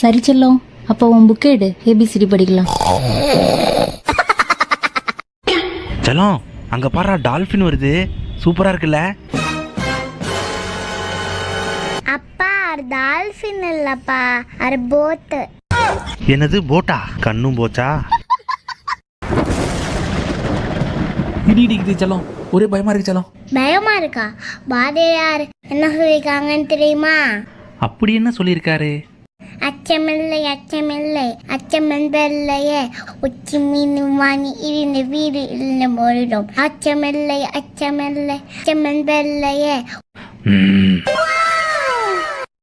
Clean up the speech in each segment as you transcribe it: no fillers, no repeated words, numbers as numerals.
சரி செல்லம், அப்போ உன் புக்கை எடு, ஏபிசிடி படிக்கலாம். செல்லம், அங்க பாரு டால்பின் வருது, சூப்பரா இருக்குல்ல? அப்பா அது டால்ஃபின் இல்லப்பா, அது போட்டு. என்னது போட்டா? கண்ணும் போச்சா? இடி இடிக்குது செல்லம், ஒரே பயமா இருக்கு செல்லம். பயமா இருக்கா? பாரதியார் என்ன சொல்லியிருக்காங்கன்னு தெரியுமா? அப்படி என்ன சொல்லியிருக்காரு? அச்சமில்லை அச்சமில்லை அச்சமென்பல்லையே, உச்சி மீன் வாணி இருந்த வீடு இல்ல போரிடும். அச்சமில்லை அச்சமில்லை அச்சமென்பல்லையே.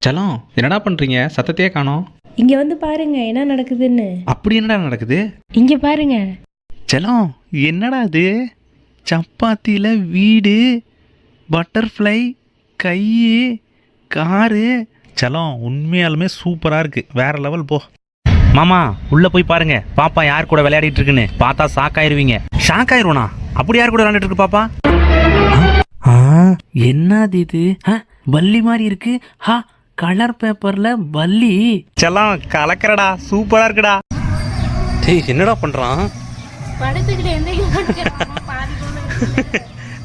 செல்லம், என்னடா பண்றீங்க? சத்தத்தையே காணோம். இங்க வந்து பாருங்க என்ன நடக்குதுன்னு. அப்படி என்னடா நடக்குது? இங்க பாருங்க. செல்லம், என்னடா இது? சப்பாத்தியில் வீடு, பட்டர்ஃப்ளை, கை, காரு. செல்லம், உண்மையாலுமே சூப்பராக இருக்கு, வேற லெவல். போ மாமா, உள்ள போய் பாருங்க பாப்பா யார் கூட விளையாடிட்டு இருக்குன்னு. பார்த்தா ஷாக் ஆயிருவீங்க. ஷாக் ஆயிருவனா? அப்படி யார் கூட விளையாடிட்டு இருக்கு பாப்பா? என்னது இது? பல்லி மாதிரி இருக்கு. கலர் பேப்பர்ல பல்லி. செல்லம், கலக்கிறடா, சூப்பரா இருக்குடா. டேய், என்னடா பண்றான்?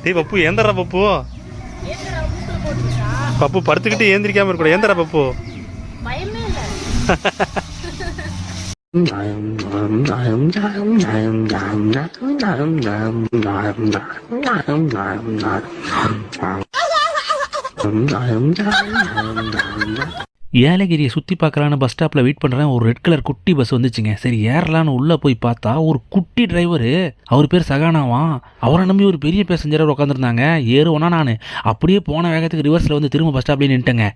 டேய் பப்பு, ஏந்தரா பப்பு. பப்பு படுத்துக்கிட்டு ஏந்திரிக்காம இருக்கூட. ஏந்தரா பப்பு. ஏலகிரியை சுற்றி பார்க்கலான்னு பஸ் ஸ்டாப்பில் வெயிட் பண்ணுறேன். ஒரு ரெட் கலர் குட்டி பஸ் வந்துச்சுங்க. சரி ஏறலான்னு உள்ளே போய் பார்த்தா ஒரு குட்டி டிரைவரு, அவர் பேர் சகானாவான். அவரை நம்பி ஒரு பெரிய பேசஞ்சராக உட்காந்துருந்தாங்க. ஏறுவோன்னா நான் அப்படியே போன வேகத்துக்கு ரிவர்ஸில் வந்து திரும்ப பஸ் ஸ்டாப்லேயே நின்ட்டேங்க.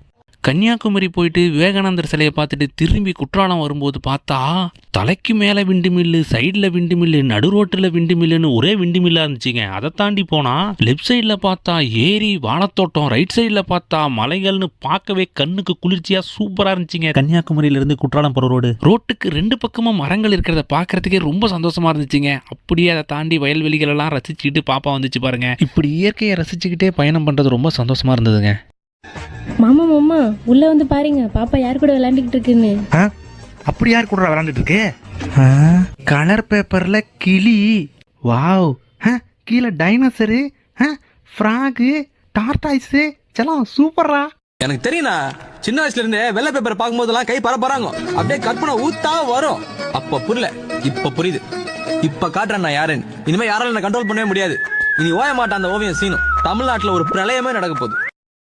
கன்னியாகுமரி போயிட்டு விவேகானந்தர் சிலையை பார்த்துட்டு திரும்பி குற்றாலம் வரும்போது பார்த்தா தலைக்கு மேலே விண்டு மில்லு, சைடில் விண்டு மில்லு, நடு ரோட்டில் விண்டு மில்லுன்னு ஒரே விண்டு மில்லாக இருந்துச்சுங்க. அதை தாண்டி போனால் லெஃப்ட் சைடில் பார்த்தா ஏரி, வாழைத்தோட்டம், ரைட் சைடில் பார்த்தா மலைகள்னு பார்க்கவே கண்ணுக்கு குளிர்ச்சியாக சூப்பராக இருந்துச்சுங்க. கன்னியாகுமரியிலேருந்து குற்றாலம் போகிற ரோட்டுக்கு ரெண்டு பக்கமும் மரங்கள் இருக்கிறத பார்க்கறதுக்கே ரொம்ப சந்தோஷமாக இருந்துச்சுங்க. அப்படியே அதை தாண்டி வயல்வெளிகளெல்லாம் ரசிச்சுக்கிட்டு பாப்பா வந்துச்சு பாருங்க. இப்படி இயற்கையை ரசிச்சுக்கிட்டே பயணம் பண்ணுறது ரொம்ப சந்தோஷமாக இருந்ததுங்க. மாமா மாமா, உள்ள வந்து பாருங்க பாப்பா யார் கூட விளையாண்டுக்கிட்டு இருக்குன்னு. அப்படி யார் கூட விளையாண்டுட்டு இருக்கு? கலர் பேப்பர்ல கிளி. வாவ். கீழே டைனோசரு, ஃப்ராகு, டார்டாய்ஸு. செல்லம், சூப்பரா. எனக்கு தெரியும்ண்ணா, சின்ன வயசுல இருந்தே வெள்ளை பேப்பர் பார்க்கும் போதெல்லாம் கை பரப்பறாங்க, அப்படியே கற்பனை ஊத்தா வரும். அப்ப புரியல, இப்ப புரியுது. இப்ப காட்டுறேன் நான் யாருன்னு. இனிமே யாரால என்ன கண்ட்ரோல் பண்ணவே முடியாது. இனி ஓய மாட்டான் அந்த ஓவியம் சீனும். தமிழ்நாட்டுல ஒரு பிரளயமே நடக்க போகுது.